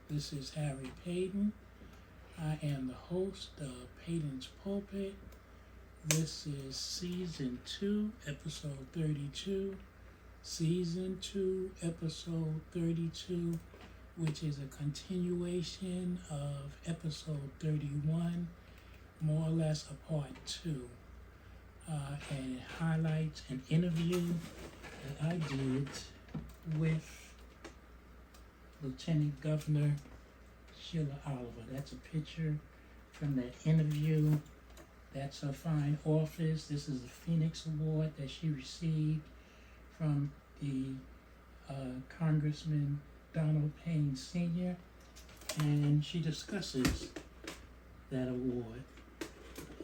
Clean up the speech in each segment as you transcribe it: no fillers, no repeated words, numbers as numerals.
This is Harry Paden. I am the host of Paden's Pulpit. This is Season 2, Episode 32. Season 2, Episode 32, which is a continuation of Episode 31, more or less a Part 2. And it highlights an interview that I did with Lieutenant Governor Sheila Oliver. That's a picture from that interview. That's her fine office. This is the Phoenix Award that she received from the Congressman Donald Payne Sr. And she discusses that award.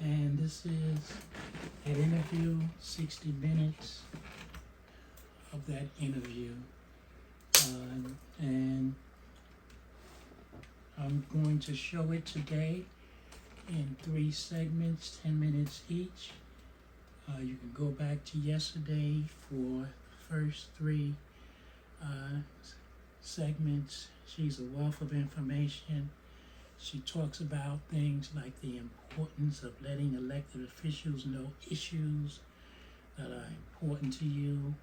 And this is an interview, 60 minutes of that interview. And I'm going to show it today in 3 segments, 10 minutes each. You can go back to yesterday for the first 3 segments. She's a wealth of information. She talks about things like the importance of letting elected officials know issues that are important to you.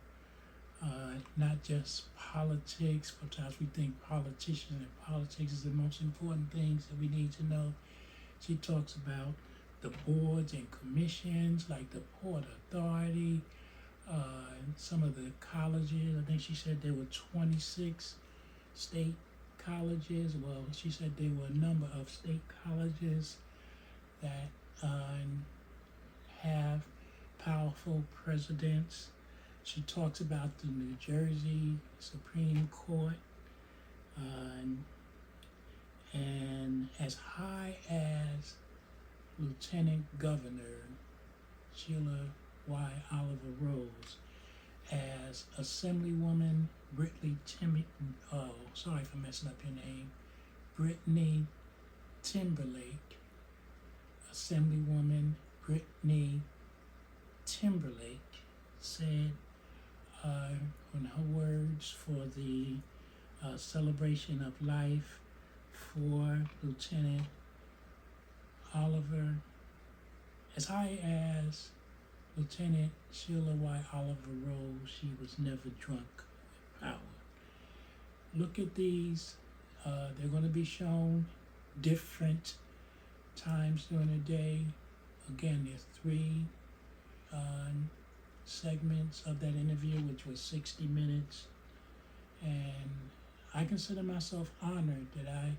Not just politics. Sometimes we think politicians and politics is the most important things that we need to know. She talks about the boards and commissions, like the Port Authority, some of the colleges. I think she said there were 26 state colleges. Well, she said there were a number of state colleges that have powerful presidents. She talks about the New Jersey Supreme Court, and as high as Lieutenant Governor Sheila Y. Oliver Rose, as Assemblywoman Brittany sorry for messing up your name, Brittany Timberlake, Assemblywoman Brittany Timberlake said in her words for the celebration of life for Lieutenant Oliver, as high as Lieutenant Sheila Y. Oliver Rose, she was never drunk with power. Look at these. They're going to be shown different times during the day. Again, there's 3 segments of that interview, which was 60 minutes. And I consider myself honored that I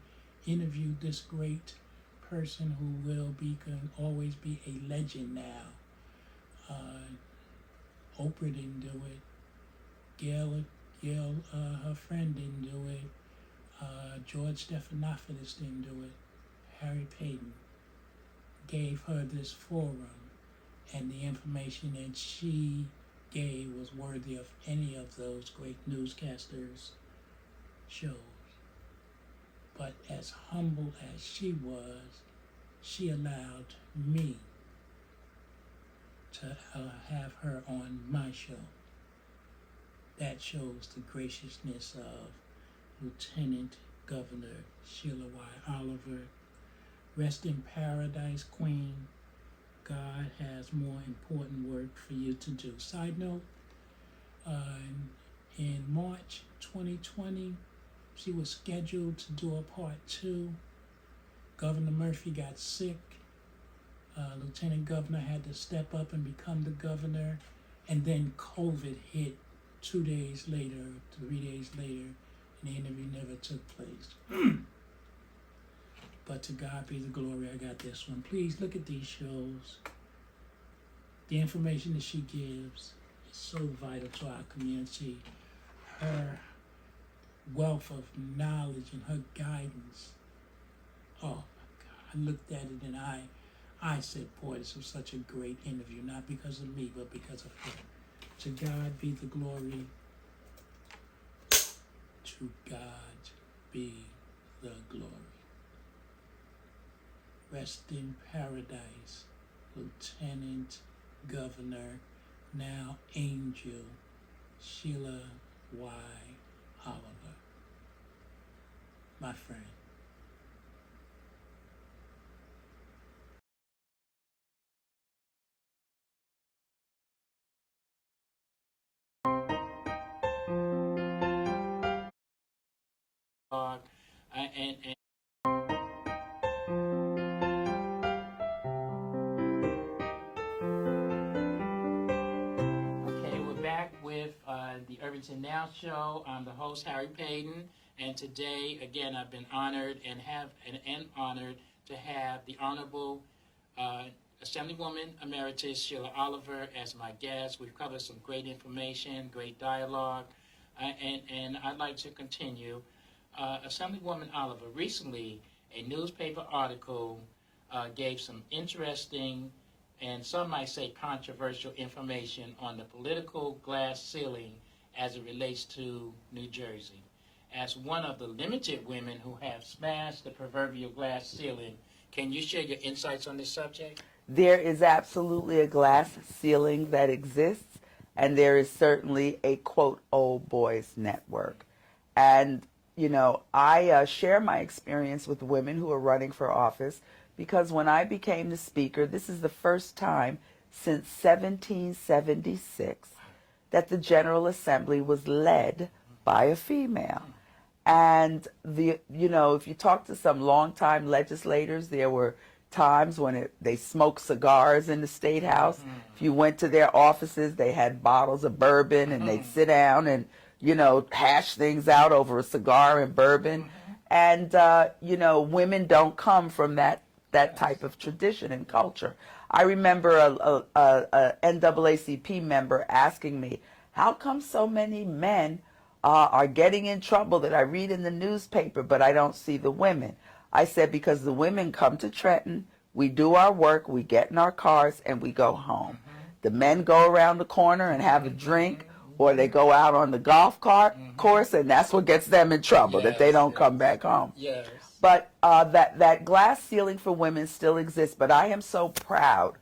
interviewed this great person who can always be a legend now. Oprah didn't do it. Gail, her friend didn't do it. George Stephanopoulos didn't do it. Harry Paden gave her this forum, and the information that she gave was worthy of any of those great newscasters' shows. But as humble as she was, she allowed me to have her on my show. That shows the graciousness of Lieutenant Governor Sheila Y. Oliver. Rest in paradise, Queen. God has more important work for you to do. Side note, in March 2020, she was scheduled to do a Part 2. Governor Murphy got sick. Lieutenant Governor had to step up and become the governor. And then COVID hit 2 days later, 3 days later, and the interview never took place. But to God be the glory, I got this one. Please look at these shows. The information that she gives is so vital to our community. Her wealth of knowledge and her guidance. Oh my God, I looked at it and I said, boy, this was such a great interview. Not because of me, but because of her. To God be the glory. To God be the glory. Rest in paradise, Lieutenant Governor, now Angel, Sheila Y. Oliver. my friend. And okay, we're back with the Irvington Now Show. I'm the host, Harry Paden, and today, again, I've been honored and honored to have the Honorable Assemblywoman Emeritus Sheila Oliver as my guest. We've covered some great information, great dialogue, and I'd like to continue. Assemblywoman Oliver, recently a newspaper article gave some interesting and some might say controversial information on the political glass ceiling as it relates to New Jersey. As one of the limited women who have smashed the proverbial glass ceiling, can you share your insights on this subject? There is absolutely a glass ceiling that exists, and there is certainly a, quote, old boys network. And, you know, I share my experience with women who are running for office because when I became the speaker, this is the first time since 1776 that the General Assembly was led by a female. And, you know, if you talk to some longtime legislators, there were times when they smoked cigars in the State House. If you went to their offices, they had bottles of bourbon, and they'd sit down and, you know, hash things out over a cigar and bourbon. And, you know, women don't come from that type of tradition and culture. I remember a NAACP member asking me, how come so many men are getting in trouble that I read in the newspaper, but I don't see the women? I said, because the women come to Trenton, we do our work, we get in our cars, and we go home. The men go around the corner and have a drink, or they go out on the golf course, and that's what gets them in trouble, that they don't come back home. Yes. But that glass ceiling for women still exists. But I am so proud,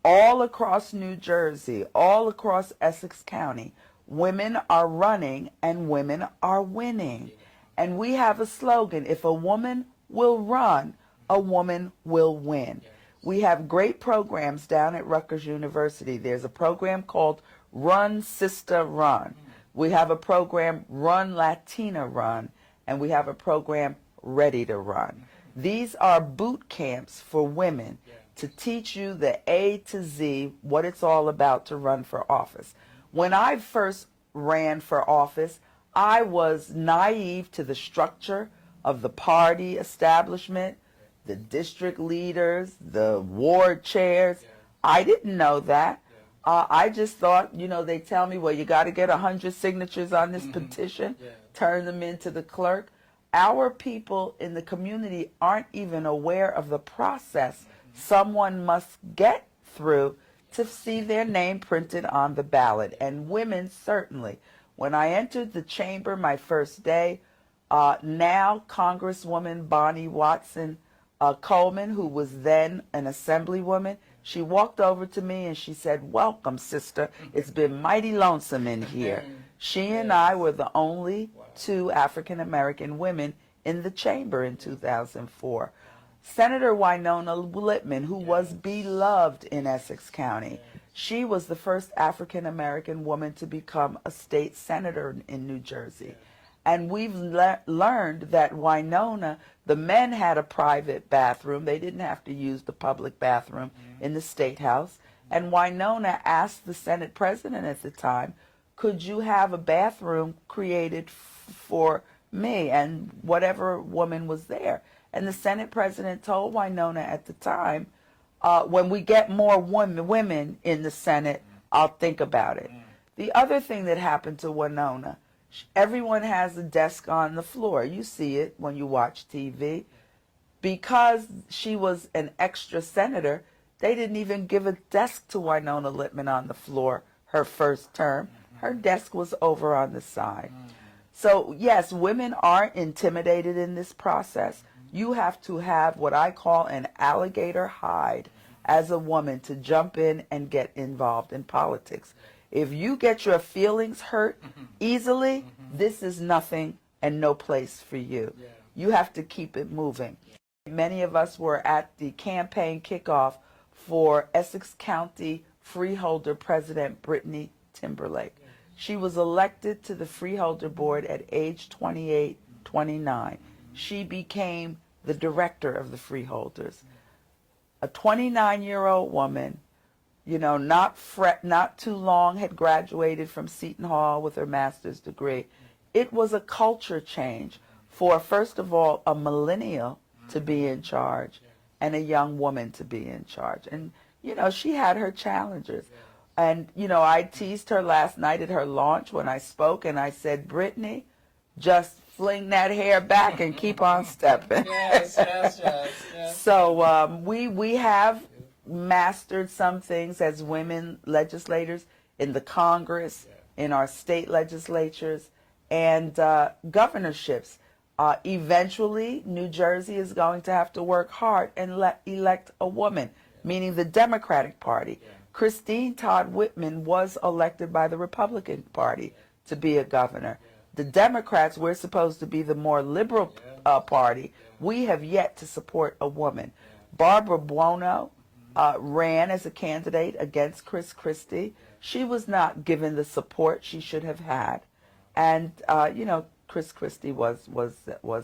all across New Jersey, all across Essex County, women are running and women are winning. And we have a slogan, if a woman will run, a woman will win. We have great programs down at Rutgers University. There's a program called Run Sister Run. We have a program, Run Latina Run, and we have a program, Ready to Run. These are boot camps for women to teach you the A to Z, what it's all about to run for office. When I first ran for office, I was naive to the structure of the party establishment, the district leaders, the ward chairs. I didn't know that. I just thought, you know, they tell me, well, you got to get 100 signatures on this petition, turn them into the clerk. Our people in the community aren't even aware of the process someone must get through to see their name printed on the ballot. And women, certainly. When I entered the chamber my first day, now Congresswoman Bonnie Watson Coleman, who was then an assemblywoman, she walked over to me and she said, welcome, sister. It's been mighty lonesome in here. She and I were the only two African-American women in the chamber in 2004. Senator Winona Littman, who was beloved in Essex County, she was the first African-American woman to become a state senator in New Jersey. And we've learned that Winona, the men had a private bathroom. They didn't have to use the public bathroom in the State House. And Winona asked the Senate president at the time, could you have a bathroom created for me and whatever woman was there? And the Senate president told Winona at the time, when we get more women in the Senate, I'll think about it. The other thing that happened to Winona, everyone has a desk on the floor. You see it when you watch TV. Because she was an extra senator, they didn't even give a desk to Winona Littman on the floor her first term. Her desk was over on the side. So, yes, women are intimidated in this process. You have to have what I call an alligator hide as a woman to jump in and get involved in politics. If you get your feelings hurt easily, this is nothing and no place for you. you have to keep it moving. Many of us were at the campaign kickoff for Essex County Freeholder President Brittany Timberlake. She was elected to the Freeholder Board at age 28, 29. She became the director of the Freeholders. A 29-year-old woman, you know, not too long, had graduated from Seton Hall with her master's degree. It was a culture change for, first of all, a millennial to be in charge and a young woman to be in charge. And, you know, she had her challenges. And, you know, I teased her last night at her launch when I spoke, and I said, Brittany, just fling that hair back and keep on stepping. Yes, yes, yes, yes. So we have mastered some things as women legislators in the Congress, in our state legislatures, and governorships. Eventually, New Jersey is going to have to work hard and elect a woman, meaning the Democratic Party. Christine Todd Whitman was elected by the Republican Party to be a governor. The Democrats, we're supposed to be the more liberal party. We have yet to support a woman. Barbara Buono ran as a candidate against Chris Christie. She was not given the support she should have had. And, you know, Chris Christie was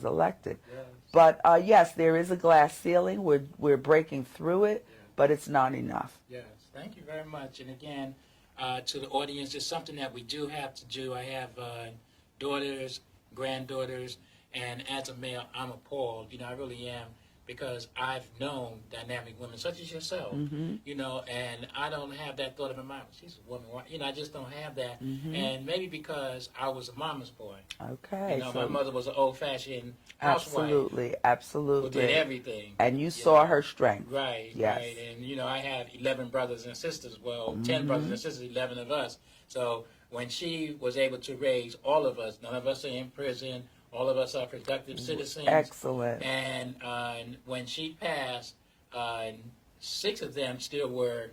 elected. But, yes, there is a glass ceiling. We're breaking through it, but it's not enough. Yes, thank you very much. And again, to the audience, it's something that we do have to do. I have daughters, granddaughters, and as a male, I'm appalled. You know, I really am, because I've known dynamic women such as yourself, you know, and I don't have that thought of my mind. She's a woman, you know, I just don't have that. And maybe because I was a mama's boy. Okay. You know, so my mother was an old-fashioned housewife. Absolutely, absolutely. Who did everything. And you saw her strength. Right, yes. Right. And, you know, I have 11 brothers and sisters. Well, 10 brothers and sisters, 11 of us. So when she was able to raise all of us, none of us are in prison, all of us are productive citizens. Excellent. And when she passed, 6 of them still were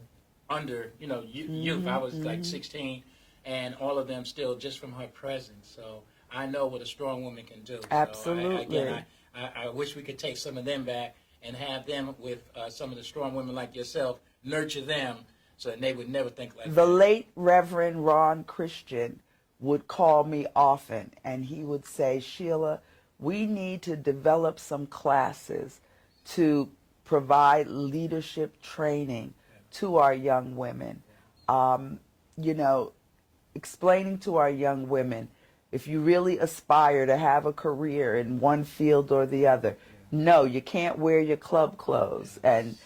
under, you know, youth. I was like 16, and all of them still just from her presence. So I know what a strong woman can do. Absolutely. So I wish we could take some of them back and have them with some of the strong women like yourself, nurture them so that they would never think like that. The late Reverend Ron Christian would call me often, and he would say, Sheila, we need to develop some classes to provide leadership training to our young women. You know, explaining to our young women, if you really aspire to have a career in one field or the other, no, you can't wear your club clothes. And,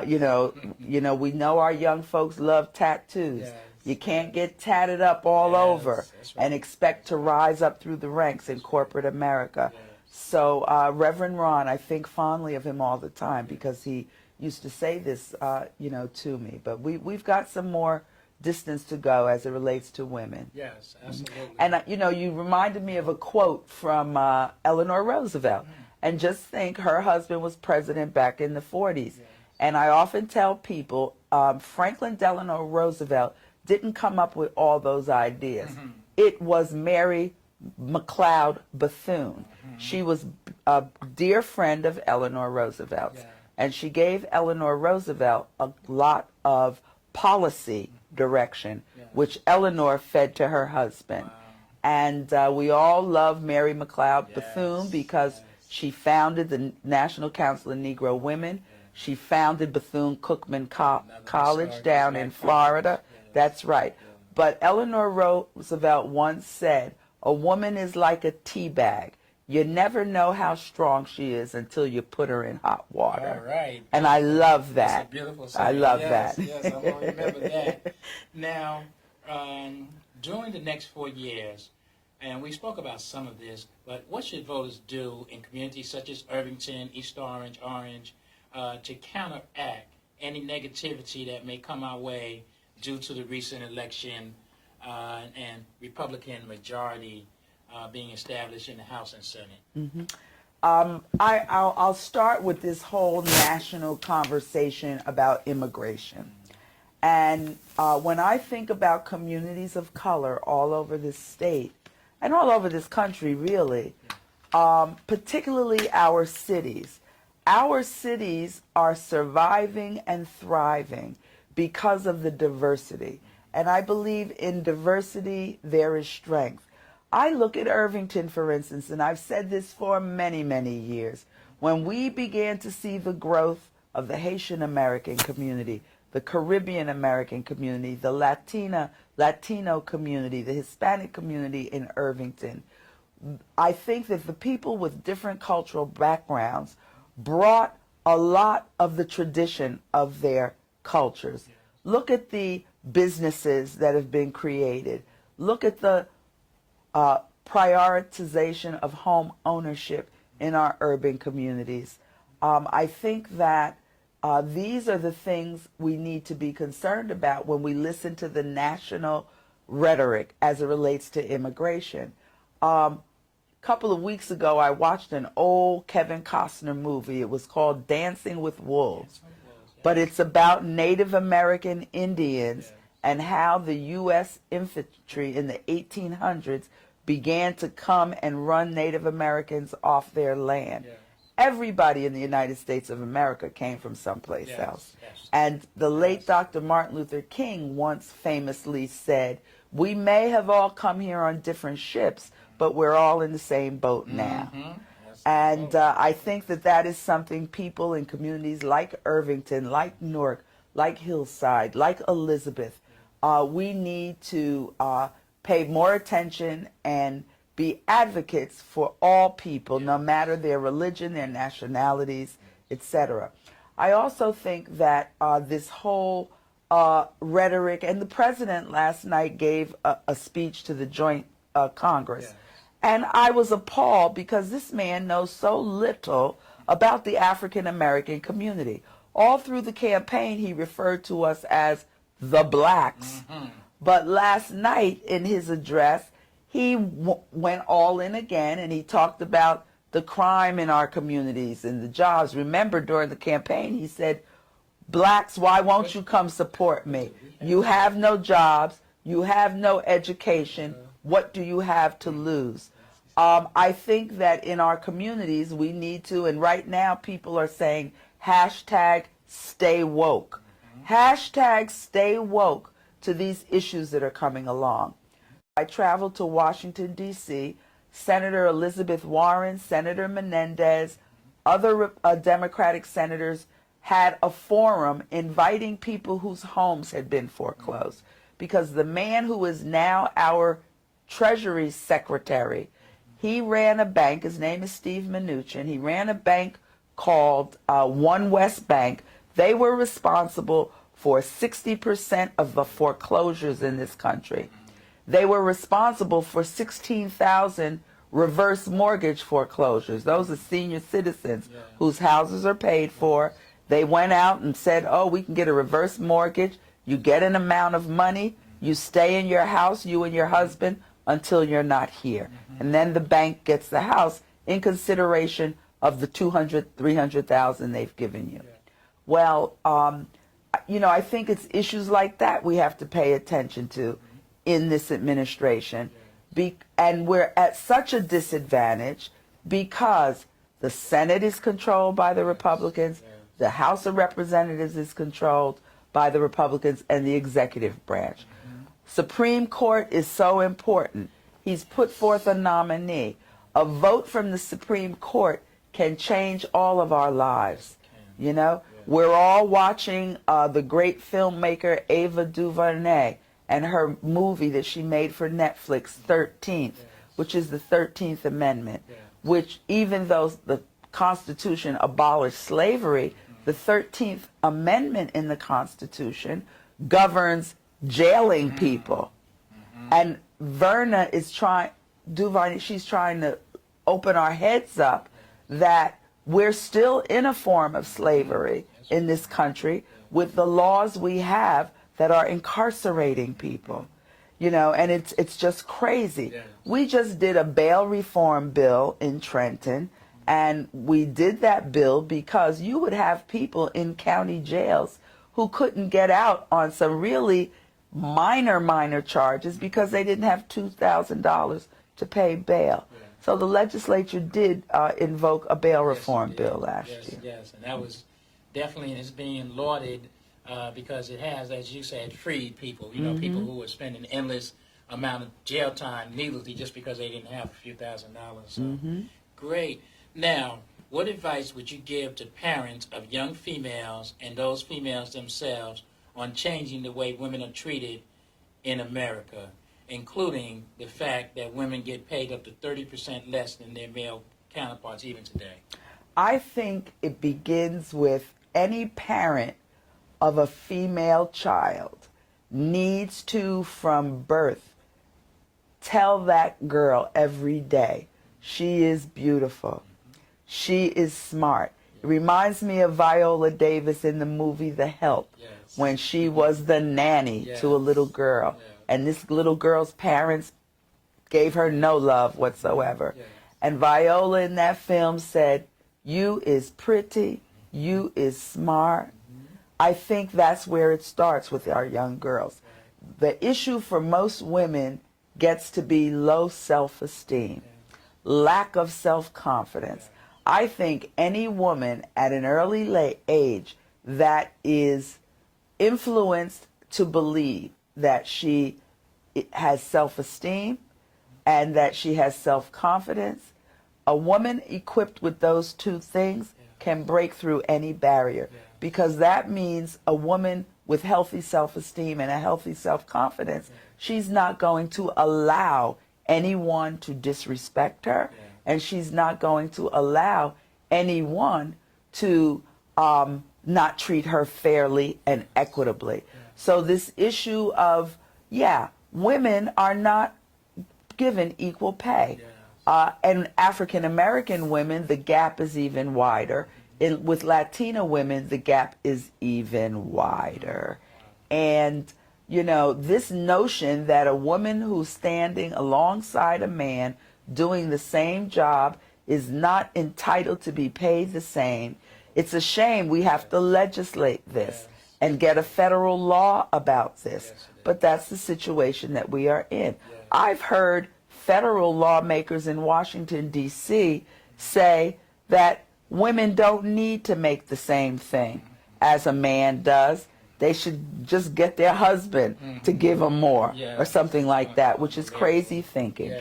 you know, we know our young folks love tattoos. Yes. You can't get tatted up all over That's right. and expect to rise up through the ranks in corporate America. Yes. So Reverend Ron, I think fondly of him all the time because he used to say this, you know, to me. But we've got some more distance to go as it relates to women. Yes, absolutely. And, you know, you reminded me of a quote from Eleanor Roosevelt. And just think, her husband was president back in the 40s. And I often tell people, Franklin Delano Roosevelt didn't come up with all those ideas. It was Mary McLeod Bethune. She was a dear friend of Eleanor Roosevelt's. And she gave Eleanor Roosevelt a lot of policy direction, which Eleanor fed to her husband. And we all love Mary McLeod Bethune because she founded the National Council of Negro Women. She founded Bethune-Cookman College down in Florida. That's right. But Eleanor Roosevelt once said, a woman is like a tea bag. You never know how strong she is until you put her in hot water. All right. And I love that. That's a beautiful saying. I love yes, that. Yes, I'm going to remember that. Now, during the next 4 years, and we spoke about some of this, but what should voters do in communities such as Irvington, East Orange, to counteract any negativity that may come our way due to the recent election and Republican majority being established in the House and Senate? I'll start with this whole national conversation about immigration. And when I think about communities of color all over this state, and all over this country really, particularly our cities. Our cities are surviving and thriving because of the diversity. And I believe in diversity, there is strength. I look at Irvington, for instance, and I've said this for many, many years. When we began to see the growth of the Haitian American community, the Caribbean American community, the Latino community, the Hispanic community in Irvington, I think that the people with different cultural backgrounds brought a lot of the tradition of their cultures. Look at the businesses that have been created. Look at the prioritization of home ownership in our urban communities. I think that these are the things we need to be concerned about when we listen to the national rhetoric as it relates to immigration. A couple of weeks ago, I watched an old Kevin Costner movie. It was called Dancing with Wolves. But it's about Native American Indians and how the U.S. infantry in the 1800s began to come and run Native Americans off their land. Everybody in the United States of America came from someplace else. And the late Dr. Martin Luther King once famously said, "We may have all come here on different ships, but we're all in the same boat now." And I think that that is something people in communities like Irvington, like Newark, like Hillside, like Elizabeth, we need to pay more attention and be advocates for all people, no matter their religion, their nationalities, etc. I also think that this whole rhetoric, and the president last night gave a speech to the joint Congress. And I was appalled because this man knows so little about the African American community. All through the campaign, he referred to us as the blacks. But last night in his address, he went all in again, and he talked about the crime in our communities and the jobs. Remember, during the campaign, he said, "Blacks, why won't you come support me? You have no jobs. You have no education. What do you have to lose?" I think that in our communities we need to, and right now people are saying hashtag stay woke. Hashtag stay woke to these issues that are coming along. I traveled to Washington, D.C. Senator Elizabeth Warren, Senator Menendez, other Democratic senators had a forum inviting people whose homes had been foreclosed, because the man who is now our Treasury Secretary, he ran a bank. His name is Steve Mnuchin. He ran a bank called One West Bank. They were responsible for 60% of the foreclosures in this country. They were responsible for 16,000 reverse mortgage foreclosures. Those are senior citizens whose houses are paid for. They went out and said, "Oh, we can get a reverse mortgage. You get an amount of money. You stay in your house, you and your husband, until you're not here." And then the bank gets the house in consideration of the 200, 300,000 they've given you. Well, you know, I think it's issues like that we have to pay attention to in this administration. And we're at such a disadvantage because the Senate is controlled by the Republicans, the House of Representatives is controlled by the Republicans, and the executive branch. Supreme Court is so important. He's put forth a nominee. A vote from the Supreme Court can change all of our lives. You know, we're all watching the great filmmaker Ava DuVernay and her movie that she made for Netflix, 13th, which is the 13th Amendment, which even though the Constitution abolished slavery, the 13th Amendment in the Constitution governs jailing people. And Verna is she's trying to open our heads up that we're still in a form of slavery in this country with the laws we have that are incarcerating people. You know, and it's just crazy. We just did a bail reform bill in Trenton, and we did that bill because you would have people in county jails who couldn't get out on some really minor charges because they didn't have $2,000 to pay bail. So the legislature did invoke a bail reform Yes, it did. bill last Yes, year. yes, and that was definitely, and it's being lauded because it has, as you said, freed people. You know, people who were spending endless amount of jail time needlessly just because they didn't have a few $1,000s. So great. Now, what advice would you give to parents of young females and those females themselves on changing the way women are treated in America, including the fact that women get paid up to 30% less than their male counterparts even today? I think it begins with any parent of a female child needs to, from birth, tell that girl every day, she is beautiful. She is smart. It reminds me of Viola Davis in the movie The Help, Yes. when she was the nanny Yes. to a little girl. Yeah. And this little girl's parents gave her no love whatsoever. Yes. And Viola in that film said, you is pretty, you is smart. I think that's where it starts with our young girls. The issue for most women gets to be low self-esteem, lack of self-confidence. I think any woman at an early age that is influenced to believe that she has self-esteem and that she has self-confidence, a woman equipped with those two things can break through any barrier, because that means a woman with healthy self-esteem and a healthy self-confidence, she's not going to allow anyone to disrespect her, and she's not going to allow anyone to not treat her fairly and equitably. So this issue of, women are not given equal pay. And African American women, the gap is even wider. With Latina women, the gap is even wider. And, you know, this notion that a woman who's standing alongside a man doing the same job is not entitled to be paid the same. It's a shame we have to legislate this and get a federal law about this. But that's the situation that we are in. I've heard federal lawmakers in Washington, D.C. say that women don't need to make the same thing as a man does. They should just get their husband to give them more or something like that, which is crazy thinking.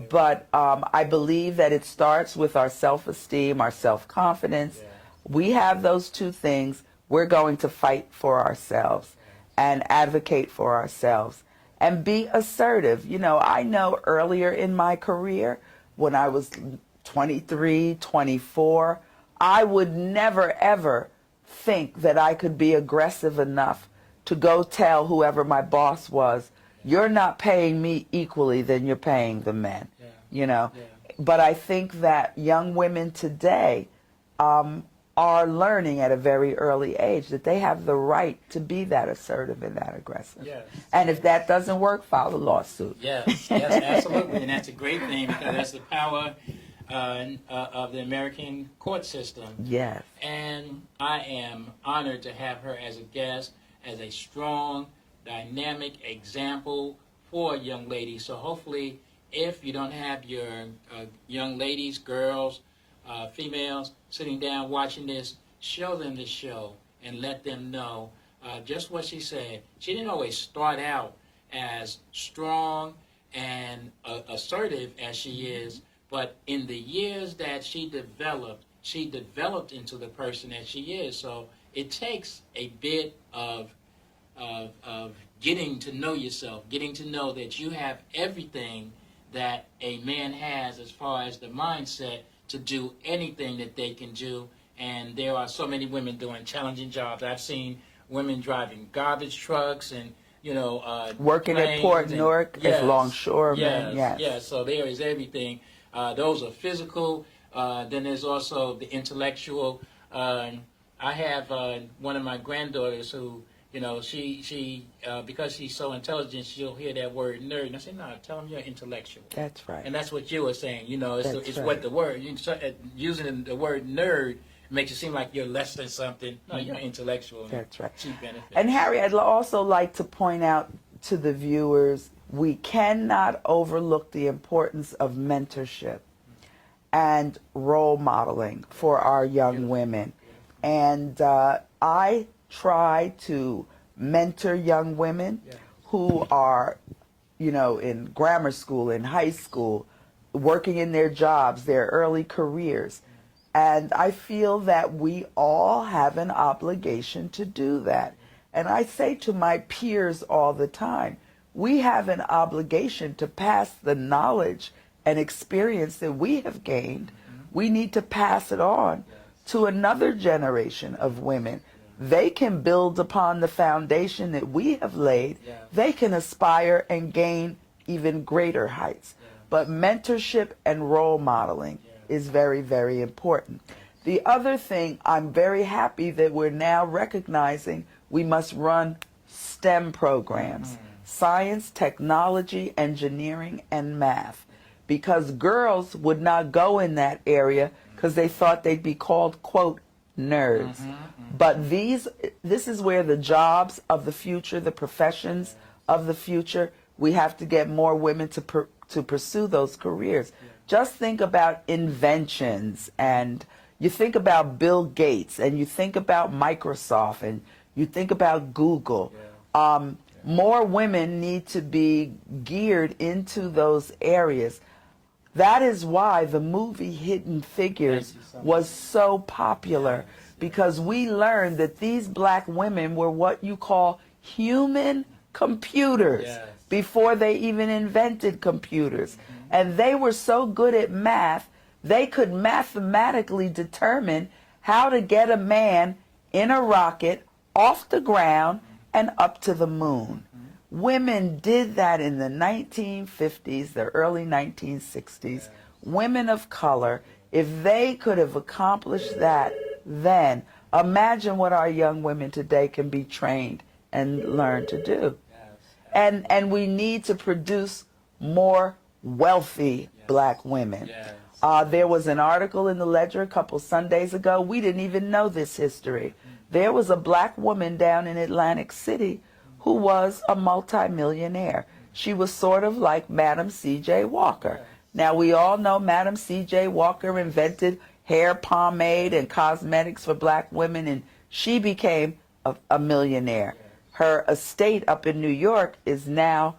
But I believe that it starts with our self-esteem, our self-confidence. We have those two things. We're going to fight for ourselves and advocate for ourselves and be assertive. You know, I know earlier in my career, when I was 23, 24, I would never, ever think that I could be aggressive enough to go tell whoever my boss was, you're not paying me equally than you're paying the men, you know. But I think that young women today are learning at a very early age that they have the right to be that assertive and that aggressive. And if that doesn't work, file a lawsuit. Yes, absolutely. And that's a great thing, because that's the power of the American court system. Yes. And I am honored to have her as a guest, as a strong, dynamic example for young ladies. So hopefully, if you don't have your young ladies, girls, females sitting down watching this, show them this show and let them know just what she said. She didn't always start out as strong and assertive as she is, but in the years that she developed into the person that she is. So it takes a bit of getting to know yourself, getting to know that you have everything that a man has as far as the mindset to do anything that they can do. And there are so many women doing challenging jobs. I've seen women driving garbage trucks and, you know, working at Port Newark as longshoremen. Yes. So there is everything. Those are physical. Then there's also the intellectual. I have one of my granddaughters who, you know, she because she's so intelligent, she'll hear that word nerd, and I say, no, tell them you're intellectual. That's right. And that's what you were saying. You know, it's right. what the word, using the word nerd makes it seem like you're less than something. No, you're intellectual. That's right. Chief benefit. And Harry, I'd also like to point out to the viewers, we cannot overlook the importance of mentorship. and role modeling for our young women. And I try to mentor young women who are, you know, in grammar school, in high school, working in their jobs, their early careers. And I feel that we all have an obligation to do that. And I say to my peers all the time, we have an obligation to pass the knowledge and experience that we have gained. We need to pass it on to another generation of women. They can build upon the foundation that we have laid. They can aspire and gain even greater heights. But mentorship and role modeling is very, very important. The other thing, I'm very happy that we're now recognizing we must run STEM programs, science, technology, engineering, and math, because girls would not go in that area because they thought they'd be called, quote, nerds. But this is where the jobs of the future, the professions of the future, we have to get more women to pursue those careers. Just think about inventions, and you think about Bill Gates, and you think about Microsoft, and you think about Google. More women need to be geared into those areas. That is why the movie Hidden Figures was so popular, because we learned that these black women were what you call human computers before they even invented computers. And they were so good at math, they could mathematically determine how to get a man in a rocket off the ground and up to the moon. Women did that in the 1950s, the early 1960s. Women of color, if they could have accomplished that then, imagine what our young women today can be trained and learn to do. And we need to produce more wealthy black women. There was an article in the Ledger a couple Sundays ago. We didn't even know this history. There was a black woman down in Atlantic City who was a multimillionaire. She was sort of like Madam C.J. Walker. Now, we all know Madam C.J. Walker invented hair pomade and cosmetics for black women, and she became a millionaire. Her estate up in New York is now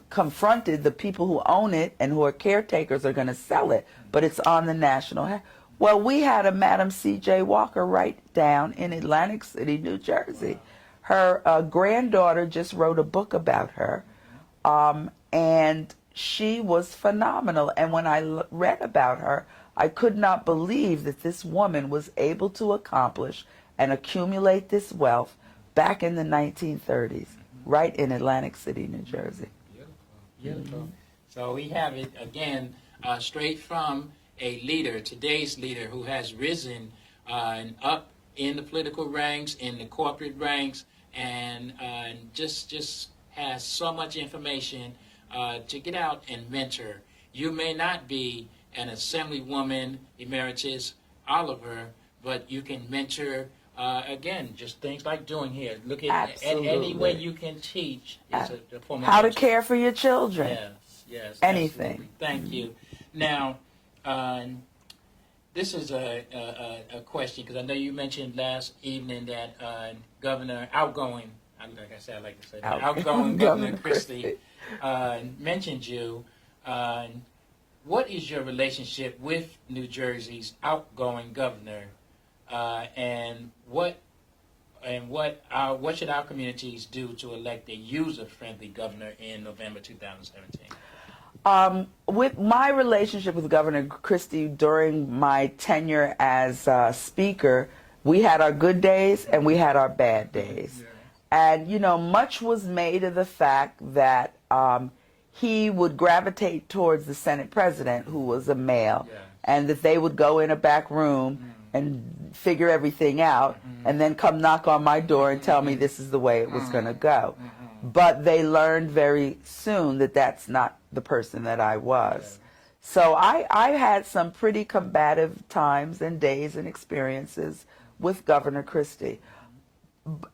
confronted. The people who own it and who are caretakers are going to sell it, but it's on the national. Well, we had a Madam C.J. Walker right down in Atlantic City, New Jersey. Her granddaughter just wrote a book about her, and she was phenomenal. And when I read about her, I could not believe that this woman was able to accomplish and accumulate this wealth back in the 1930s, right in Atlantic City, New Jersey. Beautiful. So we have it again, straight from a leader, today's leader, who has risen and up in the political ranks, in the corporate ranks, and just has so much information to get out and mentor. You may not be an assemblywoman emeritus Oliver, but you can mentor, again, just things like doing here. Look at any way you can teach is a form of how to mentoring. care for your children. Yes, Anything. absolutely. Thank you. Now, this is a question, because I know you mentioned last evening that outgoing Governor Christie mentioned you. What is your relationship with New Jersey's outgoing governor, and what should our communities do to elect a user-friendly governor in November 2017? With my relationship with Governor Christie during my tenure as Speaker, we had our good days and we had our bad days. And, you know, much was made of the fact that he would gravitate towards the Senate President, who was a male, and that they would go in a back room and figure everything out and then come knock on my door and tell me this is the way it was going to go. But they learned very soon that that's not the person that I was. So I had some pretty combative times and days and experiences with Governor Christie.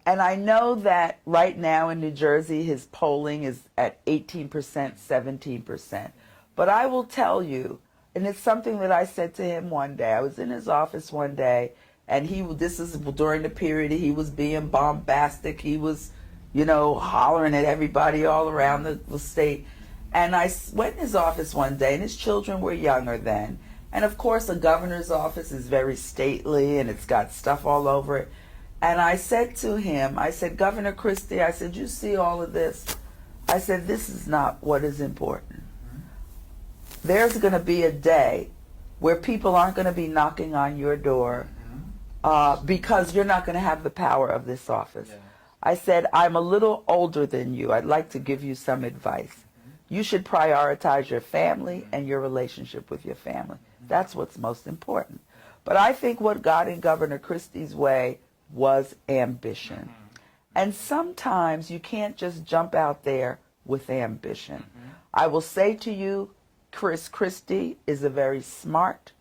And I know that right now in New Jersey, his polling is at 18%, 17%. But I will tell you, and it's something that I said to him one day. I was in his office one day, and this is during the period he was being bombastic. He was, hollering at everybody all around the state. And I went in his office one day, and his children were younger then. And of course, a governor's office is very stately, and it's got stuff all over it. And I said to him, I said, Governor Christie, I said, you see all of this? I said, this is not what is important. There's going to be a day where people aren't going to be knocking on your door because you're not going to have the power of this office. Yeah. I said, I'm a little older than you. I'd like to give you some advice. You should prioritize your family and your relationship with your family. That's what's most important. But I think what got in Governor Christie's way was ambition. And sometimes you can't just jump out there with ambition. I will say to you, Chris Christie is a very smart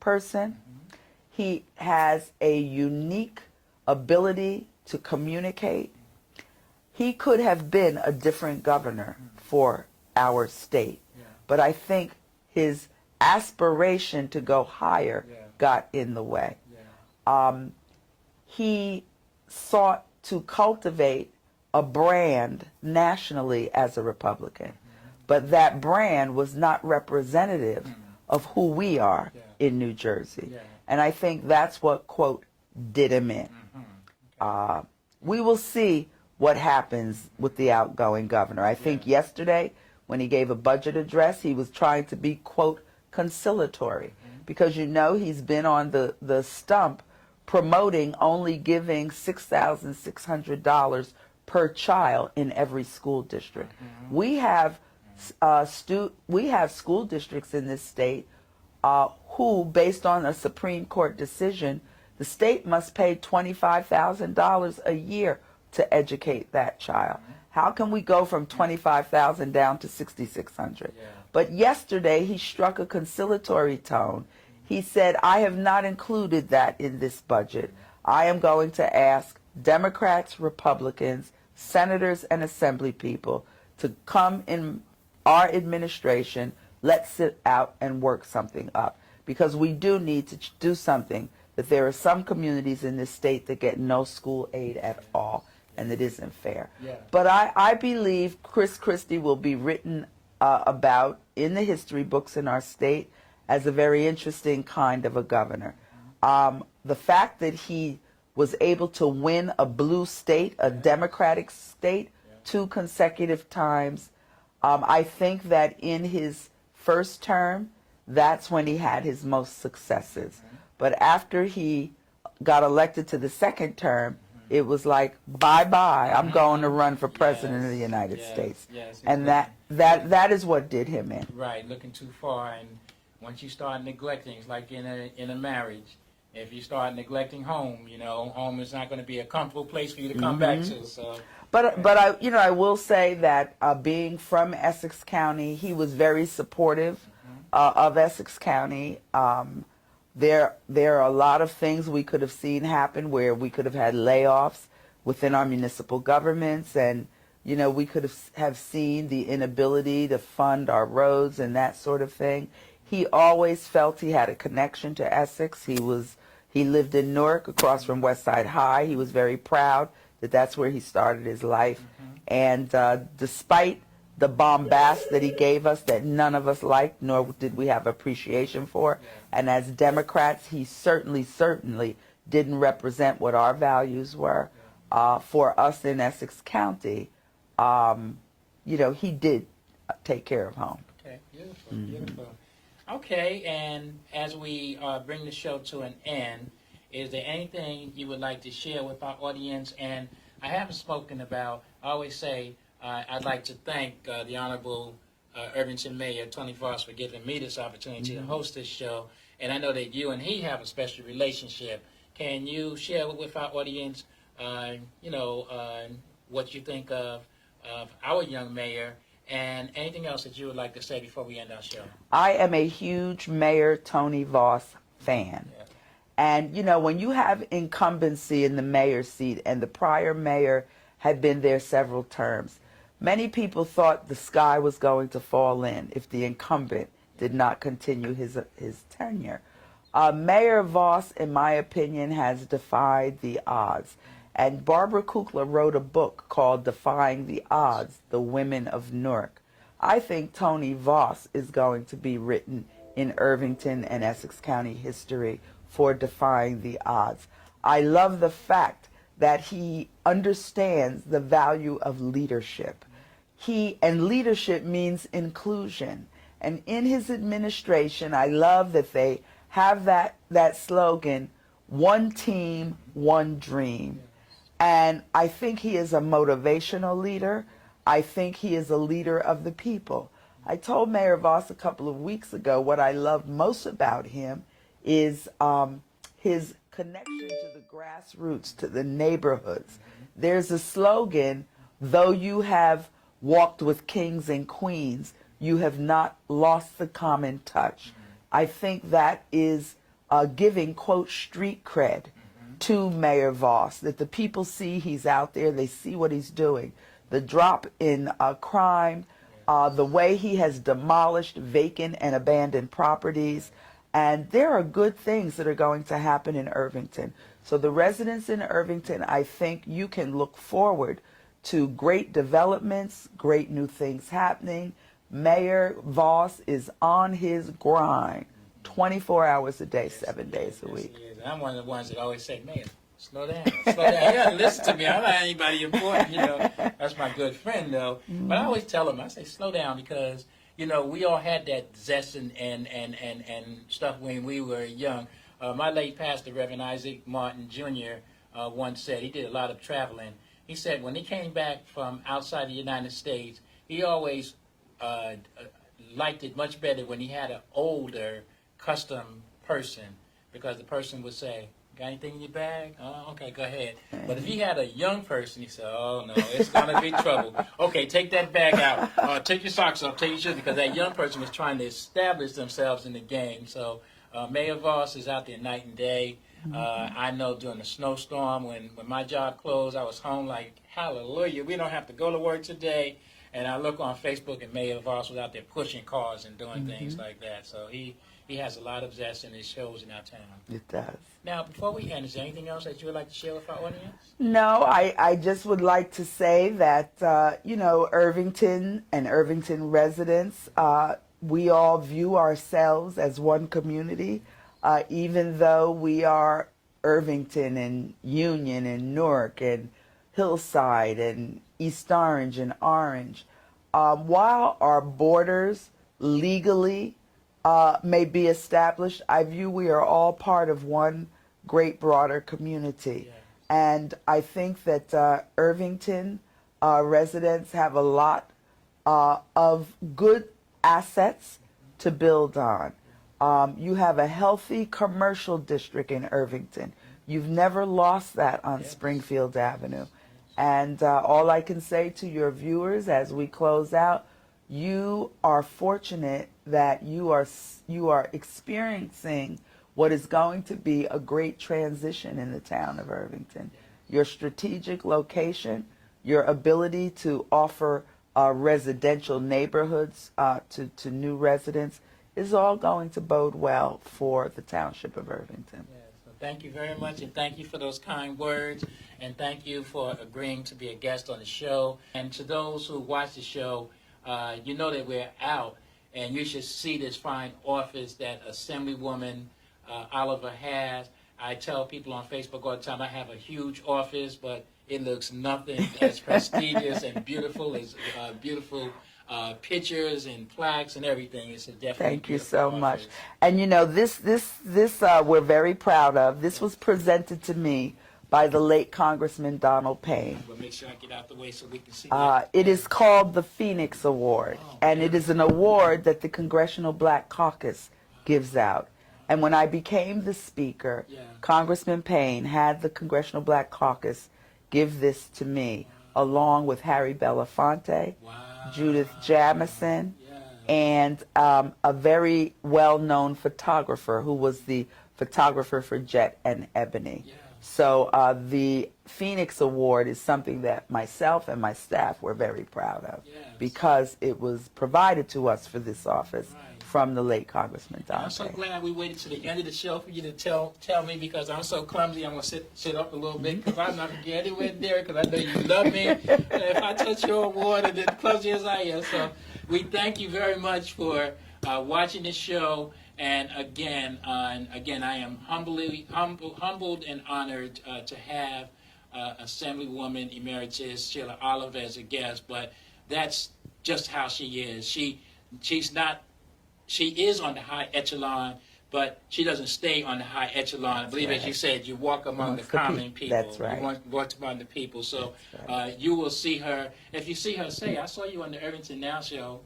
person. He has a unique ability to communicate. He could have been a different governor for our state, but I think his aspiration to go higher got in the way. He sought to cultivate a brand nationally as a Republican, but that brand was not representative of who we are in New Jersey. And I think that's what, quote, did him in. We will see what happens with the outgoing governor. I think yesterday, when he gave a budget address, he was trying to be, quote, conciliatory, because he's been on the stump promoting only giving $6,600 per child in every school district. We have school districts in this state who, based on a Supreme Court decision, the state must pay $25,000 a year to educate that child. How can we go from $25,000 down to $6,600? But yesterday he struck a conciliatory tone. He said, I have not included that in this budget. I am going to ask Democrats, Republicans, senators, and assembly people to come in our administration. Let's sit out and work something up, because we do need to do something. That there are some communities in this state that get no school aid at all, and it isn't fair. But I believe Chris Christie will be written about in the history books in our state as a very interesting kind of a governor. The fact that he was able to win a blue state, a Democratic state, 2 consecutive times, I think that in his first term, that's when he had his most successes. But after he got elected to the second term, it was like, bye-bye, I'm going to run for president of the United States. And that is what did him in. Right, looking too far. And once you start neglecting, it's like in a marriage. If you start neglecting home, home is not going to be a comfortable place for you to come back to. So. But I will say that being from Essex County, he was very supportive of Essex County. There are a lot of things we could have seen happen where we could have had layoffs within our municipal governments, and we could have seen the inability to fund our roads and that sort of thing. He always felt he had a connection to Essex. He lived in Newark across from West Side High. He was very proud that that's where he started his life. And despite the bombast that he gave us that none of us liked, nor did we have appreciation for, and as Democrats, he certainly didn't represent what our values were. For us in Essex County, he did take care of home. Okay, beautiful, beautiful. Okay, and as we bring the show to an end, is there anything you would like to share with our audience? And I haven't spoken about, I always say, I'd like to thank the Honorable Irvington Mayor Tony Voss for giving me this opportunity to host this show. And I know that you and he have a special relationship. Can you share with our audience, what you think of our young mayor, and anything else that you would like to say before we end our show? I am a huge Mayor Tony Voss fan. And, when you have incumbency in the mayor's seat, and the prior mayor had been there several terms, many people thought the sky was going to fall in if the incumbent did not continue his tenure. Mayor Voss, in my opinion, has defied the odds. And Barbara Kukla wrote a book called Defying the Odds, The Women of Newark. I think Tony Voss is going to be written in Irvington and Essex County history for defying the odds. I love the fact that he understands the value of leadership. And leadership means inclusion. And in his administration, I love that they have that slogan, one team, one dream. And I think he is a motivational leader. I think he is a leader of the people. I told Mayor Voss a couple of weeks ago what I love most about him is his connection to the grassroots, to the neighborhoods. There's a slogan, though you have walked with kings and queens, you have not lost the common touch. I think that is giving, quote, street cred to Mayor Voss, that the people see he's out there, they see what he's doing. The drop in crime, the way he has demolished vacant and abandoned properties, and there are good things that are going to happen in Irvington. So the residents in Irvington, I think you can look forward to great developments, great new things happening. Mayor Voss is on his grind 24 hours a day, 7 days a week. Yes, and I'm one of the ones that always say, Mayor, slow down, slow down. You gotta listen to me. I'm not anybody important, you know. That's my good friend, though. But I always tell him, I say, slow down, because, you know, we all had that zest and stuff when we were young. My late pastor, Reverend Isaac Martin Jr., once said, he did a lot of traveling. He said when he came back from outside the United States, he always liked it much better when he had an older custom person, because the person would say, got anything in your bag? Oh, okay, go ahead. But if he had a young person, he said, oh, no, it's going to be trouble. Okay, take that bag out. Take your socks off, take your shoes, because that young person was trying to establish themselves in the game. So Mayor Voss is out there night and day. I know during the snowstorm, when my job closed, I was home like, hallelujah, we don't have to go to work today. And I look on Facebook, and Mayor Voss was out there pushing cars and doing things like that. So he has a lot of zest, and it shows in our town. It does. Now, before we end, is there anything else that you would like to share with our audience? No, I just would like to say that, you know, Irvington and Irvington residents, we all view ourselves as one community, even though we are Irvington and Union and Newark and Hillside and East Orange and Orange. While our borders legally may be established, I view we are all part of one great broader community. Yes. And I think that Irvington residents have a lot of good assets to build on. You have a healthy commercial district in Irvington. You've never lost that on Springfield Avenue. And all I can say to your viewers as we close out, you are fortunate that you are experiencing what is going to be a great transition in the town of Irvington. Your strategic location, your ability to offer residential neighborhoods to new residents is all going to bode well for the township of Irvington. Yes. So thank you very much, and thank you for those kind words, and thank you for agreeing to be a guest on the show. And to those who watch the show, you know that we're out, and you should see this fine office that Assemblywoman Oliver has. I tell people on Facebook all the time I have a huge office, but it looks nothing as prestigious and beautiful as beautiful pictures and plaques and everything. It's a definitely Thank you so office. much. And you know, this we're very proud of. This was presented to me by the late Congressman Donald Payne. We'll make sure I get out the way so we can see that. It is called the Phoenix Award, and it is an award that the Congressional Black Caucus gives out. And when I became the speaker, Congressman Payne had the Congressional Black Caucus give this to me, along with Harry Belafonte, Judith Jamison, and a very well-known photographer who was the photographer for Jet and Ebony. So the Phoenix Award is something that myself and my staff were very proud of because it was provided to us for this office from the late Congressman Dante. I'm so glad we waited to the end of the show for you to tell me, because I'm so clumsy. I'm going to sit up a little bit because I'm not going to get anywhere near it, because I know you love me. And if I touch your award, and as clumsy as I am. So we thank you very much for watching this show. And again, I am humbled and honored to have Assemblywoman Emeritus Sheila Oliver as a guest. But that's just how she is. She is on the high echelon, but she doesn't stay on the high echelon. I believe, as you said, you walk among the common people. That's right. You walk among the people. So right. You will see her. If you see her, say, I saw you on the Irvington Now show.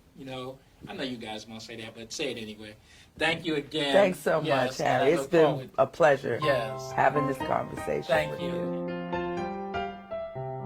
I know you guys won't say that, but say it anyway. Thank you again. Thanks so much, Harry. It's been a pleasure having this conversation with you.